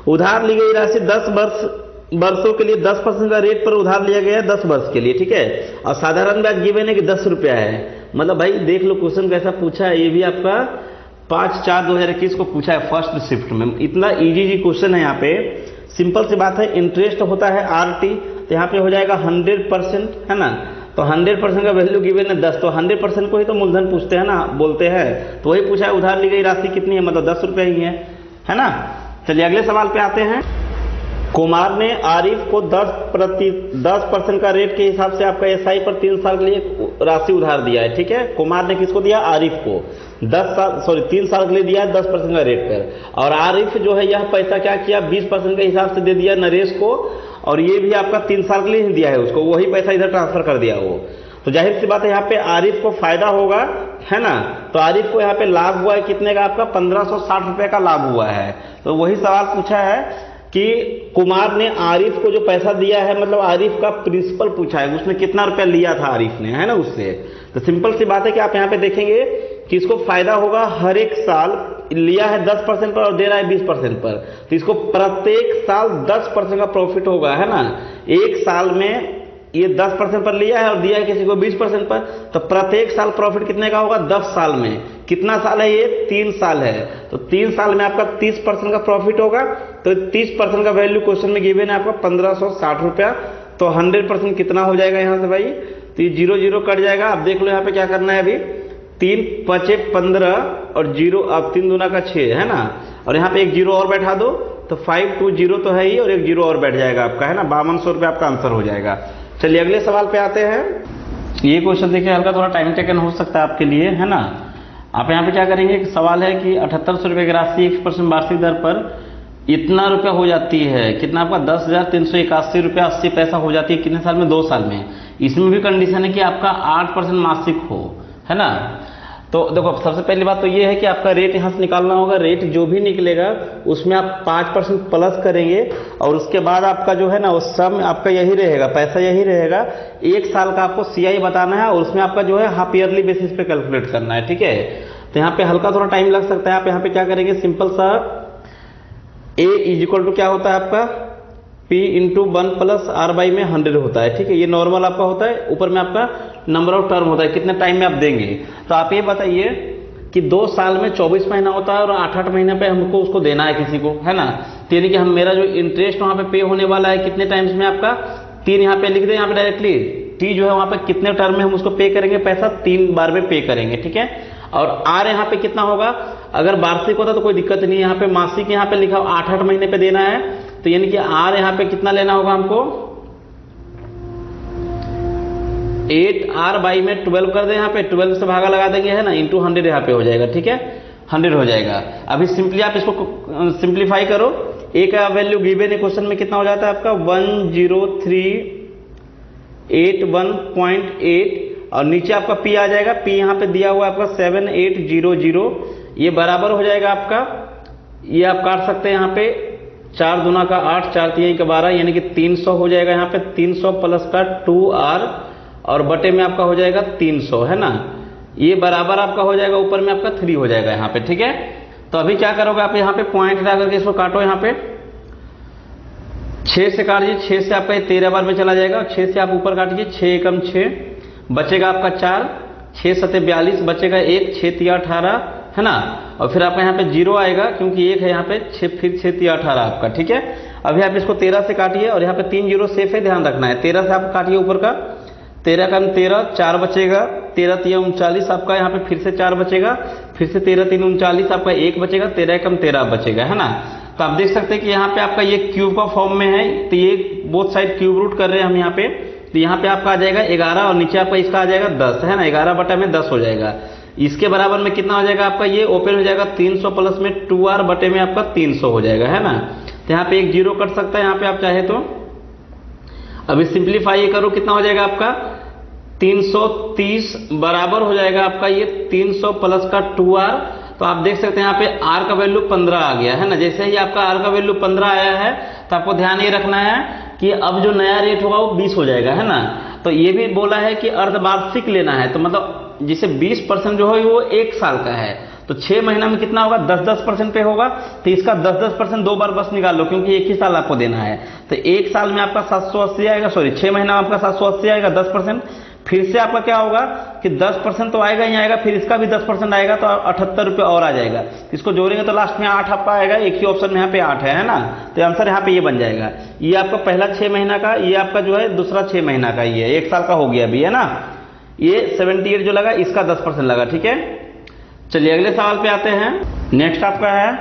उधार ली गई राशि 10 वर्षों के लिए 10% का रेट पर उधार लिया गया है 10 वर्ष के लिए, ठीक है। और साधारण ब्याज गिवन है कि 10 रुपया है। मतलब भाई देख लो क्वेश्चन कैसा पूछा है, ये भी आपका 5/4/2021 को पूछा है फर्स्ट शिफ्ट में। इतना इजी क्वेश्चन है। यहाँ पे सिंपल सी बात है, इंटरेस्ट होता है RT, तो यहाँ पे हो जाएगा 100%, है ना। तो 100% का वैल्यू गिवन है 10, तो 100% को ही तो मूलधन पूछते हैं ना, बोलते हैं। तो वही पूछा है उधार ली गई राशि कितनी है, मतलब 10 रुपये ही है ना। चलिए अगले सवाल पे आते हैं। कुमार ने आरिफ को 10% का रेट के हिसाब से आपका SI पर 3 साल के लिए राशि उधार दिया है, ठीक है। कुमार ने किसको दिया, आरिफ को 3 साल के लिए दिया है 10% का रेट पर। और आरिफ जो है यह पैसा क्या किया, 20% के हिसाब से दे दिया नरेश को, और ये भी आपका 3 साल के लिए ही दिया है उसको, वही पैसा इधर ट्रांसफर कर दिया वो। तो जाहिर सी बात है यहाँ पे आरिफ को फायदा होगा, है ना। तो आरिफ को यहाँ पे लाभ हुआ है कितने का, आपका 1560 रुपए का लाभ हुआ है। तो वही सवाल पूछा है कि कुमार ने आरिफ को जो पैसा दिया है, मतलब आरिफ का प्रिंसिपल पूछा है, उसने कितना रुपया लिया था आरिफ ने, है ना, उससे। तो सिंपल सी बात है कि आप यहाँ पे देखेंगे कि इसको फायदा होगा हर एक साल, लिया है 10% पर और दे रहा है 20% पर, तो इसको प्रत्येक साल 10% का प्रॉफिट होगा, है ना। एक साल में ये 10% पर लिया है और दिया है किसी को 20% पर, तो प्रत्येक साल प्रॉफिट कितने का होगा, 10 साल में। कितना साल है ये, 3 साल है, तो 3 साल में आपका 30% का प्रॉफिट होगा। तो 30% का वैल्यू क्वेश्चन में गिवन है आपका 1560 रुपया। तो 100% कितना हो जाएगा यहाँ से भाई, तो ये 0 0 कट जाएगा। अब देख लो यहाँ पे क्या करना है, अभी 3 5 15 और 0, अब 3 दूना का 6, है ना। और यहाँ पे एक 0 और बैठा दो, तो 520 तो है ही, और एक 0 और बैठ जाएगा आपका, है ना। 5200 रुपये आपका आंसर हो जाएगा। चलिए अगले सवाल पे आते हैं। ये क्वेश्चन देखिए हल्का थोड़ा टाइम टेकन हो सकता है आपके लिए, है ना। आप यहाँ पे क्या करेंगे, एक सवाल है कि 7800 रुपये की राशि 1% वार्षिक दर पर इतना रुपया हो जाती है, कितना आपका 10,381 रुपया 80 पैसा हो जाती है, कितने साल में, 2 साल में। इसमें भी कंडीशन है कि आपका 8% मासिक हो, है ना। तो देखो सबसे पहली बात तो ये है कि आपका रेट यहाँ से निकालना होगा। रेट जो भी निकलेगा उसमें आप 5% प्लस करेंगे, और उसके बाद आपका जो है ना वो सम आपका यही रहेगा, पैसा यही रहेगा। 1 साल का आपको CI बताना है, और उसमें आपका जो है हाफ ईयरली बेसिस पे कैलकुलेट करना है, ठीक है। तो यहाँ पे हल्का थोड़ा टाइम लग सकता है। आप यहाँ पे क्या करेंगे, सिंपल सा A इक्वल टू क्या होता है आपका, P into 1 plus R by में 100 होता है, ठीक है। ये नॉर्मल आपका होता है, ऊपर में आपका नंबर ऑफ टर्म होता है, कितने टाइम में आप देंगे। तो आप ये बताइए कि 2 साल में 24 महीना होता है, और 8-8 महीने पे हमको उसको देना है किसी को, है ना। तो यानी कि हम मेरा जो इंटरेस्ट वहां पे पे होने वाला है कितने टाइम्स में, आपका 3 यहाँ पे लिख दें, यहाँ पे डायरेक्टली T जो है वहां पे कितने टर्म में हम उसको पे करेंगे, पैसा 3 बार में पे करेंगे, ठीक है। और R यहाँ पे कितना होगा, अगर वार्षिक होता तो कोई दिक्कत नहीं है, यहाँ पे मासिक यहाँ पे लिखा 8-8 महीने पे देना है। तो यानी कि R यहाँ पे कितना लेना होगा हमको, 8R बाई में 12 कर दे, यहाँ पे 12 से भागा लगा देंगे, है ना, इंटू 100 यहाँ पे हो जाएगा, ठीक है, 100 हो जाएगा। अभी सिंपली आप इसको सिंप्लीफाई करो। A का वैल्यू गिवन है क्वेश्चन में कितना हो जाता है आपका 10381.8, और नीचे आपका P आ जाएगा। P यहाँ पे दिया हुआ है आपका 7800, ये बराबर हो जाएगा आपका, ये आप काट सकते हैं यहाँ पे 4 दूना का 8, 4 3 का 12, यानी कि 300 हो जाएगा यहाँ पे। 300 प्लस का 2R और बटे में आपका हो जाएगा 300, है ना। ये बराबर आपका हो जाएगा, ऊपर में आपका 3 हो जाएगा यहाँ पे, ठीक है। तो अभी क्या करोगे आप, यहाँ पे पॉइंट हटा करके इसको काटो, यहाँ पे 6 से काटिए, 6 से आपका 13 बार में चला जाएगा, 6 से आप ऊपर काटिए, 6 एकम 6 बचेगा आपका 4, 6 7 42 बचेगा 1, 6 3 18, है ना। और फिर आपका यहाँ पे 0 आएगा क्योंकि 1 है यहाँ पे, 6 फिर 6 3 18 आपका, ठीक है। अभी आप इसको 13 से काटिए, और यहाँ पे 3 0 सेफ है, ध्यान रखना है। 13 से आप काटिए ऊपर का, 13 का 13, 4 बचेगा, 13 3 39 आपका यहाँ पे फिर से 4 बचेगा, फिर से 13 3 39 आपका 1 बचेगा, 13 एकम 13 बचेगा, है ना। तो आप देख सकते हैं कि यहाँ पे आपका ये क्यूब का फॉर्म में है, तो ये बोथ साइड क्यूब रूट कर रहे हैं हम यहाँ पे। तो यहाँ पे आपका आ जाएगा 11 और नीचे आपका इसका आ जाएगा 10, है ना। 11 बटा में 10 हो जाएगा। इसके बराबर में कितना हो जाएगा आपका, ये ओपन हो जाएगा 300 प्लस में 2r बटे में आपका 300 हो जाएगा, है ना। तो यहाँ पे एक जीरो कट सकता है यहाँ पे आप चाहे तो। अभी सिंप्लीफाई ये करो, कितना हो जाएगा आपका 330 बराबर हो जाएगा आपका ये 300 प्लस का 2r। तो आप देख सकते हैं यहाँ पे r का वैल्यू 15 आ गया, है ना। जैसे ही आपका r का वैल्यू 15 आया है तो आपको ध्यान ये रखना है कि अब जो नया रेट होगा वो 20 हो जाएगा, है ना। तो ये भी बोला है कि अर्धवार्षिक लेना है, तो मतलब जिसे 20% जो है वो 1 साल का है, तो 6 महीना में कितना होगा 10-10% पे होगा। तो इसका 10-10% 2 बार बस निकाल लो, क्योंकि 1 ही साल आपको देना है। तो 1 साल में आपका 780 आएगा, सॉरी 6 महीना में आपका 780 आएगा 10%। फिर से आपका क्या होगा कि 10% तो आएगा ही आएगा, फिर इसका भी 10% आएगा, तो 78 रुपये और आ जाएगा। इसको जोड़ेंगे तो लास्ट में 8 आपका आएगा, एक ही ऑप्शन में यहाँ पे 8 है ना। तो आंसर यहाँ पे ये बन जाएगा। ये आपका पहला 6 महीना का, ये आपका जो है दूसरा 6 महीना का, ये 1 साल का हो गया अभी, है ना। ये 78 जो लगा इसका 10% लगा, ठीक है। चलिए अगले सवाल पे आते हैं। नेक्स्ट आपका है,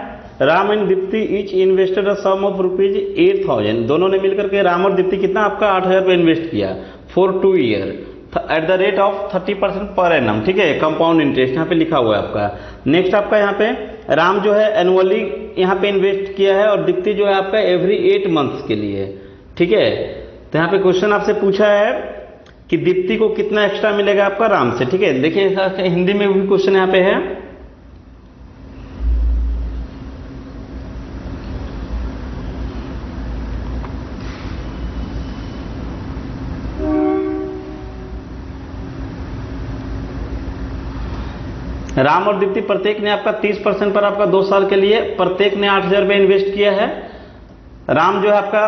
Ram and Deepti each invested a sum of rupees 8000। दोनों ने मिलकर के, राम और दीप्ति कितना आपका 8000 रुपये इन्वेस्ट किया for 2 year at the rate of 30% per annum, ठीक है। कंपाउंड इंटरेस्ट यहाँ पे लिखा हुआ है आपका। नेक्स्ट आपका यहाँ पे राम जो है एनुअली यहाँ पे इन्वेस्ट किया है और दीप्ति जो है आपका एवरी 8 मंथ्स के लिए, ठीक है। तो यहाँ पे क्वेश्चन आपसे पूछा है कि दीप्ति को कितना एक्स्ट्रा मिलेगा आपका राम से, ठीक है। देखिए हिंदी में भी क्वेश्चन यहाँ पे है। राम और दीप्ति प्रत्येक ने आपका 30% पर आपका 2 साल के लिए प्रत्येक ने 8000 रुपये इन्वेस्ट किया है। राम जो है आपका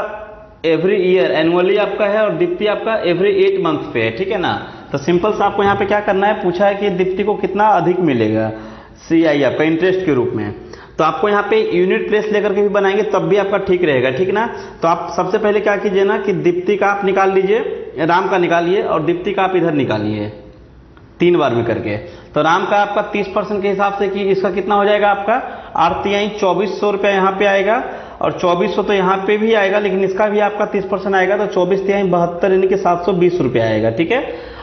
एवरी ईयर एनुअली आपका है और दीप्ति आपका एवरी 8 मंथ पे है, ठीक है ना। तो सिंपल से आपको यहाँ पे क्या करना है, पूछा है कि दीप्ति को कितना अधिक मिलेगा CI आपका इंटरेस्ट के रूप में। तो आपको यहाँ पे यूनिट प्लेस लेकर के भी बनाएंगे तब भी आपका ठीक रहेगा, ठीक ना। तो आप सबसे पहले क्या कीजिए ना कि दीप्ति का आप निकाल लीजिए, राम का निकालिए और दीप्ति का आप इधर निकालिए 3 बार में करके। तो राम का आपका 30% के हिसाब से कि इसका कितना हो जाएगा आपका 2400 रुपया यहाँ पे आएगा और 2400 तो यहाँ पे भी आएगा, लेकिन इसका भी आपका 30% आएगा, तो 24×3 यानी कि 720 रुपया आएगा, ठीक है।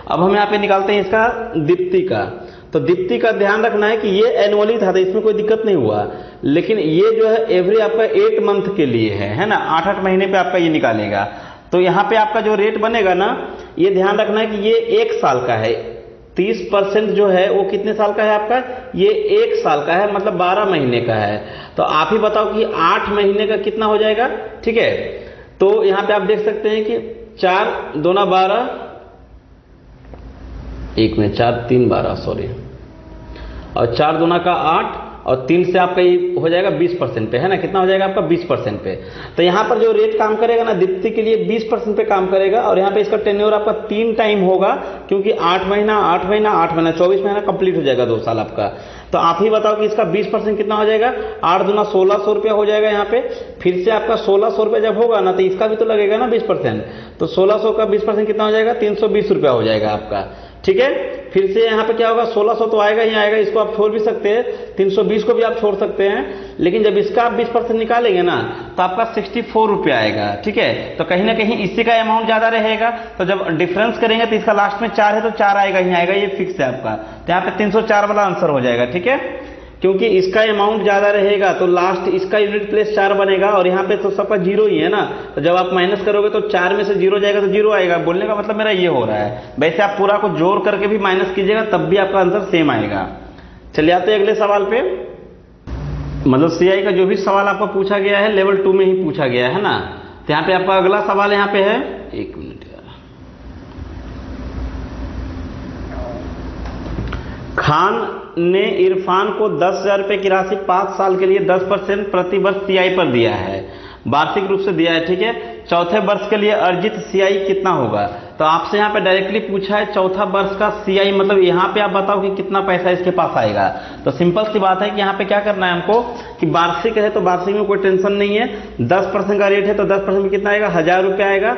अब हम यहाँ पे निकालते हैं इसका दीप्ति का। तो दीप्ति का ध्यान रखना है कि ये एनुअली था, इसमें कोई दिक्कत नहीं हुआ, लेकिन ये जो है एवरी आपका 8 मंथ के लिए है ना। 8-8 महीने पे आपका ये निकालेगा। तो यहाँ पे आपका जो रेट बनेगा ना, ये ध्यान रखना है कि ये 1 साल का है। 30% जो है वो कितने साल का है आपका, ये 1 साल का है, मतलब 12 महीने का है। तो आप ही बताओ कि 8 महीने का कितना हो जाएगा, ठीक है। तो यहाँ पे आप देख सकते हैं कि 4 दूना 12, 1 में 4 3 12 सॉरी, और 4 दूना का 8 और 3 से आपका ये हो जाएगा 20% पे, है ना। कितना हो जाएगा आपका 20% पे। तो यहाँ पर जो रेट काम करेगा ना दीप्ति के लिए 20% पे काम करेगा और यहाँ पे इसका टेन्योर आपका 3 टाइम होगा, क्योंकि 8 महीना 8 महीना 8 महीना 24 महीना कंप्लीट हो जाएगा 2 साल आपका। तो आप ही बताओ कि इसका 20% कितना हो जाएगा, 8 दूना 1600 रुपया हो जाएगा यहाँ पे। फिर से आपका 1600 रुपया जब होगा ना तो इसका भी तो लगेगा ना 20%, तो 1600 का 20% कितना हो जाएगा 320 रुपया हो जाएगा आपका, ठीक है। फिर से यहाँ पे क्या होगा 1600 तो आएगा ही आएगा, इसको आप छोड़ भी सकते हैं, 320 को भी आप छोड़ सकते हैं, लेकिन जब इसका आप 20% निकालेंगे ना तो आपका 64 रुपया आएगा, ठीक है। तो कहीं ना कहीं इसी का अमाउंट ज्यादा रहेगा, तो जब डिफरेंस करेंगे तो इसका लास्ट में 4 है तो 4 आएगा ही आएगा, ये फिक्स है आपका। तो यहाँ पे 304 वाला आंसर हो जाएगा, ठीक है। क्योंकि इसका अमाउंट ज्यादा रहेगा तो लास्ट इसका यूनिट प्लेस 4 बनेगा और यहाँ पे तो सबका 0 ही है ना। तो जब आप माइनस करोगे तो 4 में से 0 जाएगा तो 0 आएगा। बोलने का मतलब मेरा ये हो रहा है। वैसे आप पूरा को जोड़ करके भी माइनस कीजिएगा तब भी आपका आंसर सेम आएगा। चलिए आते हैं अगले सवाल पे। मतलब CI का जो भी सवाल आपको पूछा गया है लेवल 2 में ही पूछा गया है ना। तो यहाँ पे आपका अगला सवाल यहाँ पे है, 1 मिनट यार। खान ने इरफान को 10,000 रुपए की राशि 5 साल के लिए 10% प्रति वर्ष CI पर दिया है, वार्षिक रूप से दिया है, ठीक है। चौथे वर्ष के लिए अर्जित CI कितना होगा। तो आपसे यहाँ पे डायरेक्टली पूछा है चौथा वर्ष का CI, मतलब यहाँ पे आप बताओ कि कितना पैसा इसके पास आएगा। तो सिंपल सी बात है कि यहाँ पे क्या करना है हमको कि वार्षिक है तो वार्षिक में कोई टेंशन नहीं है, 10% का रेट है तो 10% में कितना आएगा 1000 रुपया आएगा।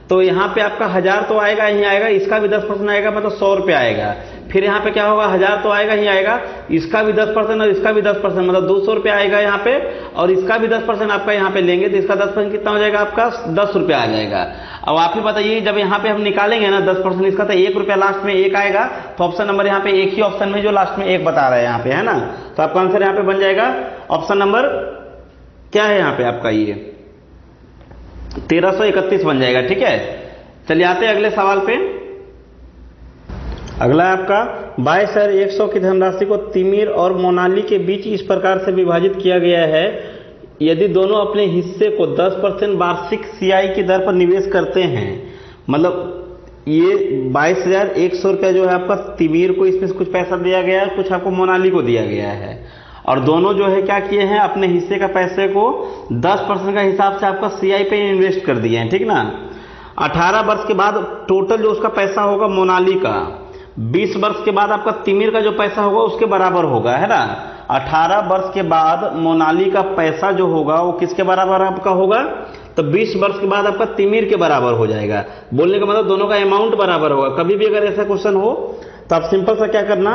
तो यहाँ पे आपका 1000 तो आएगा ही आएगा, इसका भी 10% आएगा, मतलब 100 रुपये आएगा। फिर यहाँ पे क्या होगा, 1000 तो आएगा ही आएगा, इसका भी 10% और इसका भी 10%, मतलब 200 रुपये आएगा यहाँ पे, और इसका भी 10% आपका यहाँ पे लेंगे तो इसका 10% कितना हो जाएगा आपका, 10 रुपये आ जाएगा। अब आप ही बताइए, जब यहाँ पे हम निकालेंगे ना 10% इसका, तो 1 रुपया लास्ट में 1 आएगा, तो ऑप्शन नंबर यहाँ पे एक ही ऑप्शन में जो लास्ट में 1 बता रहा है यहाँ पे, है ना। तो आपका आंसर यहाँ पे बन जाएगा ऑप्शन नंबर क्या है यहाँ पे आपका, ये 1331 बन जाएगा। ठीक है, चलिए आते हैं अगले सवाल पे। अगला है आपका 22,100 की धनराशि को तिमिर और मोनाली के बीच इस प्रकार से विभाजित किया गया है, यदि दोनों अपने हिस्से को 10% वार्षिक सीआई की दर पर निवेश करते हैं। मतलब ये 22,100 रुपया जो है आपका तिमिर को इसमें कुछ पैसा दिया गया है, कुछ आपको मोनाली को दिया गया है, और दोनों जो है क्या किए हैं, अपने हिस्से का पैसे को 10% का हिसाब से आपका सीआई पे इन्वेस्ट कर दिए हैं। ठीक ना। 18 वर्ष के बाद टोटल जो उसका पैसा होगा मोनाली का, 20 वर्ष के बाद आपका तिमिर का जो पैसा होगा उसके बराबर होगा, है ना। 18 वर्ष के बाद मोनाली का पैसा जो होगा वो किसके बराबर आपका होगा, तो 20 वर्ष के बाद आपका तिमिर के बराबर हो जाएगा। बोलने का मतलब दोनों का अमाउंट बराबर होगा। कभी भी अगर ऐसा क्वेश्चन हो तो आप सिंपल सा क्या करना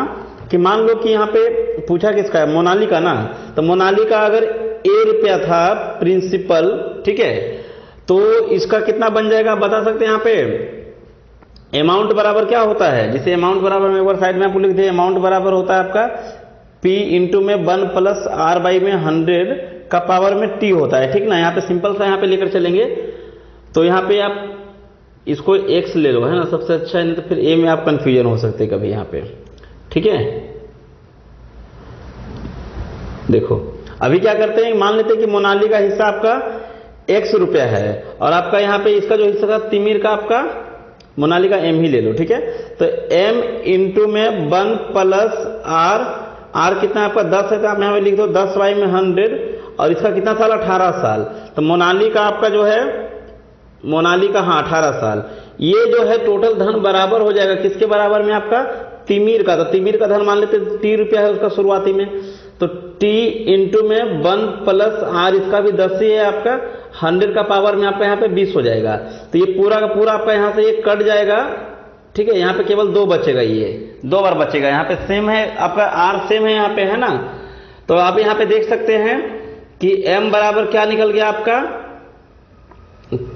कि मान लो कि यहाँ पे पूछा किसका है, मोनाली का ना, तो मोनाली का अगर A रुपया था प्रिंसिपल, ठीक है, तो इसका कितना बन जाएगा बता सकते हैं। यहाँ पे अमाउंट बराबर क्या होता है, जिसे अमाउंट बराबर में एक बार साइड में आपको लिख दिया, अमाउंट बराबर होता है आपका P इंटू में 1 प्लस R बाई में 100 का पावर में T होता है। ठीक ना। यहाँ पे सिंपल सा यहाँ पे लेकर चलेंगे, तो यहाँ पे आप इसको X ले लो, है ना, सबसे अच्छा है, नहीं तो फिर A में आप कंफ्यूजन हो सकते कभी यहाँ पे। ठीक है, देखो अभी क्या करते हैं, मान लेते हैं कि मोनाली का हिस्सा आपका X रुपया है, और आपका यहाँ पे इसका जो हिस्सा था तिमिर का, आपका मोनाली का M ही ले लो। ठीक है, तो M इंटू में 1 प्लस R कितना आपका 10 है, तो आप यहाँ पे लिख दो 10 बाई में 100, और इसका कितना साल, 18 साल। तो मोनाली का आपका जो है, मोनाली का हाँ 18 साल, ये जो है टोटल धन बराबर हो जाएगा किसके बराबर में, आपका तिमिर का। तो तिमिर का धन मान लेते T रुपया है उसका शुरुआती में, तो T इंटू में 1 प्लस R, इसका भी 10 ही है आपका, 100 का पावर में आपका यहाँ पे 20 हो जाएगा। तो ये पूरा का पूरा आपका यहाँ से ये कट जाएगा। ठीक है, यहाँ पे केवल 2 बचेगा, ये 2 बार बचेगा, यहाँ पे सेम है आपका R सेम है यहाँ पे, है ना। तो आप यहाँ पे देख सकते हैं कि M बराबर क्या निकल गया आपका,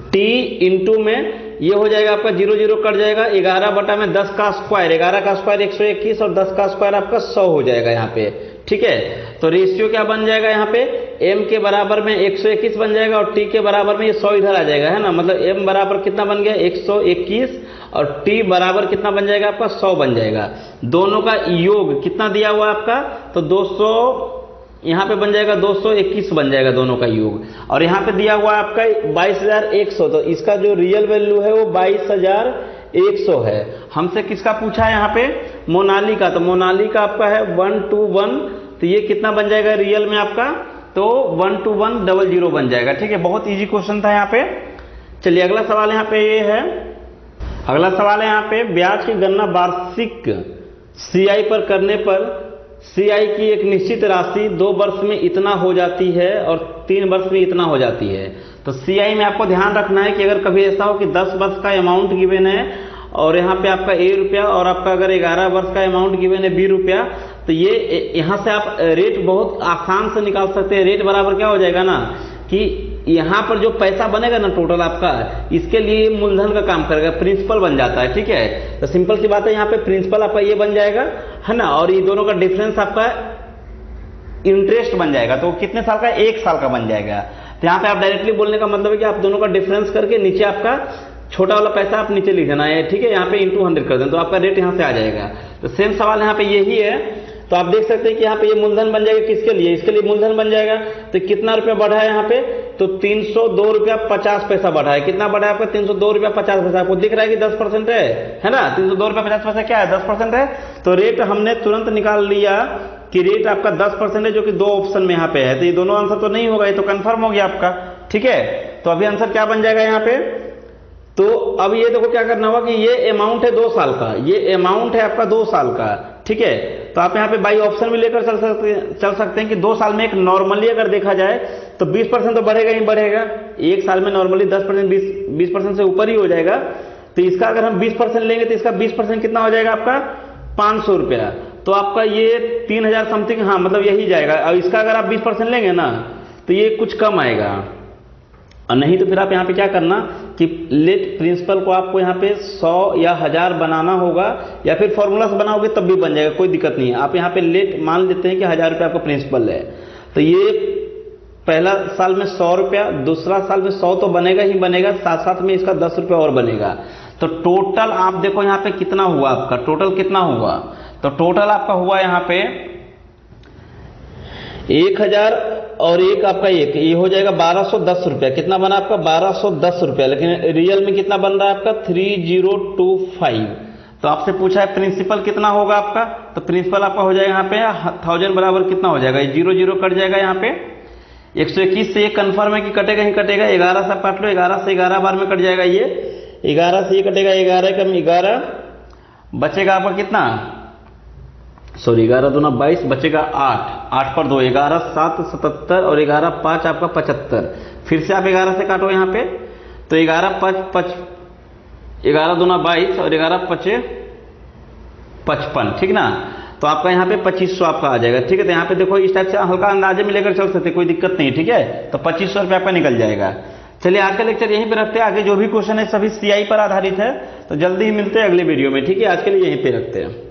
T इंटू में ये हो जाएगा आपका 0 0 कट जाएगा, 11 बटा में 10 का स्क्वायर, 11 का स्क्वायर 121, और 10 का स्क्वायर आपका 100 हो जाएगा यहाँ पे। ठीक है, तो रेशियो क्या बन जाएगा यहाँ पे, M के बराबर में 121 बन जाएगा, और T के बराबर में ये 100 इधर आ जाएगा, है ना। मतलब M बराबर कितना बन गया 121, और T बराबर कितना बन जाएगा आपका 100 बन जाएगा। दोनों का योग कितना दिया हुआ आपका, तो 200 यहाँ पे बन जाएगा, 221 बन जाएगा दोनों का योग, और यहाँ पे दिया हुआ आपका 22,100, तो इसका जो रियल वैल्यू है वो 22,100 है। हमसे किसका पूछा है यहाँ पे, मोनाली का, तो मोनाली का आपका है 121, तो ये कितना बन जाएगा रियल में आपका, तो 12100 बन जाएगा। ठीक है, बहुत इजी क्वेश्चन था यहाँ पे। चलिए अगला सवाल यहाँ पे ये है, अगला सवाल है यहाँ पे, ब्याज की गणना वार्षिक सीआई पर करने पर सीआई की एक निश्चित राशि 2 वर्ष में इतना हो जाती है और 3 वर्ष में इतना हो जाती है। तो सीआई में आपको ध्यान रखना है कि अगर कभी ऐसा हो कि 10 वर्ष का अमाउंट गिवन है और यहाँ पे आपका A रुपया, और आपका अगर 11 वर्ष का अमाउंट गिवन है B रुपया, तो ये यहाँ से आप रेट बहुत आसान से निकाल सकते हैं। रेट बराबर क्या हो जाएगा ना, कि यहाँ पर जो पैसा बनेगा ना टोटल आपका, इसके लिए मूलधन का काम करेगा, प्रिंसिपल बन जाता है। ठीक है, तो सिंपल सी बात है, यहाँ पे प्रिंसिपल आपका ये बन जाएगा, है ना, और ये दोनों का डिफरेंस आपका इंटरेस्ट बन जाएगा। तो कितने साल का, 1 साल का बन जाएगा। तो यहाँ पे आप डायरेक्टली बोलने का मतलब है कि आप दोनों का डिफरेंस करके नीचे आपका छोटा वाला पैसा आप नीचे लिख देना है। ठीक है, यहाँ पे इंटू 100 कर दें तो आपका रेट यहाँ से आ जाएगा। तो सेम सवाल यहाँ पे यही है। तो आप देख सकते हैं कि यहाँ पे ये मूलधन बन जाएगा किसके लिए, इसके लिए मूलधन बन जाएगा। तो कितना रुपया बढ़ा है यहाँ पे, तो 302 रुपया 50 पैसा बढ़ा है। कितना बढ़ा है आपका, 302 रुपया 50 पैसा। आपको दिख रहा है कि 10% है ना, 302 रुपया 50 पैसा क्या है, 10% है। तो रेट हमने तुरंत निकाल लिया कि रेट आपका 10% है, जो कि 2 ऑप्शन में यहाँ पे है। तो ये दोनों आंसर तो नहीं होगा, ये तो कंफर्म हो गया आपका। ठीक है, तो अभी आंसर क्या बन जाएगा यहाँ पे, तो अब ये देखो क्या करना होगा कि ये अमाउंट है 2 साल का, ये अमाउंट है आपका 2 साल का। ठीक है। तो आप यहाँ पे बाई ऑप्शन भी लेकर चल सकते हैं कि 2 साल में एक नॉर्मली अगर देखा जाए तो 20% तो बढ़ेगा ही बढ़ेगा, एक साल में नॉर्मली 10% 20% से ऊपर ही हो जाएगा। तो इसका अगर हम 20% लेंगे तो इसका 20% कितना हो जाएगा आपका 500 रुपया, तो आपका ये 3000 समथिंग, हाँ मतलब यही जाएगा। और इसका अगर आप 20% लेंगे ना तो ये कुछ कम आएगा, और नहीं तो फिर आप यहाँ पे क्या करना कि लेट प्रिंसिपल को आपको यहाँ पे 100 या 1000 बनाना होगा, या फिर फॉर्मूला से बनाओगे तब भी बन जाएगा, कोई दिक्कत नहीं है। आप यहाँ पे लेट मान लेते हैं कि 1000 रुपया आपका प्रिंसिपल है, तो ये पहला साल में 100 रुपया, दूसरा साल में 100 तो बनेगा ही बनेगा, साथ साथ में इसका 10 रुपया और बनेगा। तो टोटल आप देखो यहाँ पे कितना हुआ आपका, टोटल कितना हुआ, तो टोटल आपका हुआ यहाँ पे 1000 और एक आपका एक, ये हो जाएगा 1210 रुपया। कितना बना आपका 1210 रुपया, लेकिन रियल में कितना बन रहा है आपका 3025। तो आपसे पूछा है प्रिंसिपल कितना होगा आपका, तो प्रिंसिपल आपका हो जाएगा यहाँ पे 1000 बराबर कितना हो जाएगा, 0 0 कट जाएगा यहाँ पे 121 से ये कन्फर्म है कि कटेगा ही कटेगा, 11 से काट लो, 11 से 11 बार में कट जाएगा, ये 11 से ये कटेगा, 11 कम 11 बचेगा आपका कितना, सॉरी 11 दूना 22 बचेगा 8, 8 पर 2 11 7 77 और 11 5 आपका 75। फिर से आप 11 से काटो यहाँ पे, तो 11 5 11 दूना 22 और 11 5 55, ठीक ना। तो आपका यहाँ पे 2500 आपका आ जाएगा, ठीक है। तो यहाँ पे देखो इस टाइप से हल्का अंदाजे में लेकर चल सकते, कोई दिक्कत नहीं, ठीक है। तो 2500 रुपये आपका निकल जाएगा। चलिए आज का लेक्चर यहीं पे रखते हैं, आगे जो भी क्वेश्चन है सभी सीआई पर आधारित है, तो जल्दी ही मिलते हैं अगले वीडियो में, ठीक है। आज के लिए यहीं पे रखते हैं।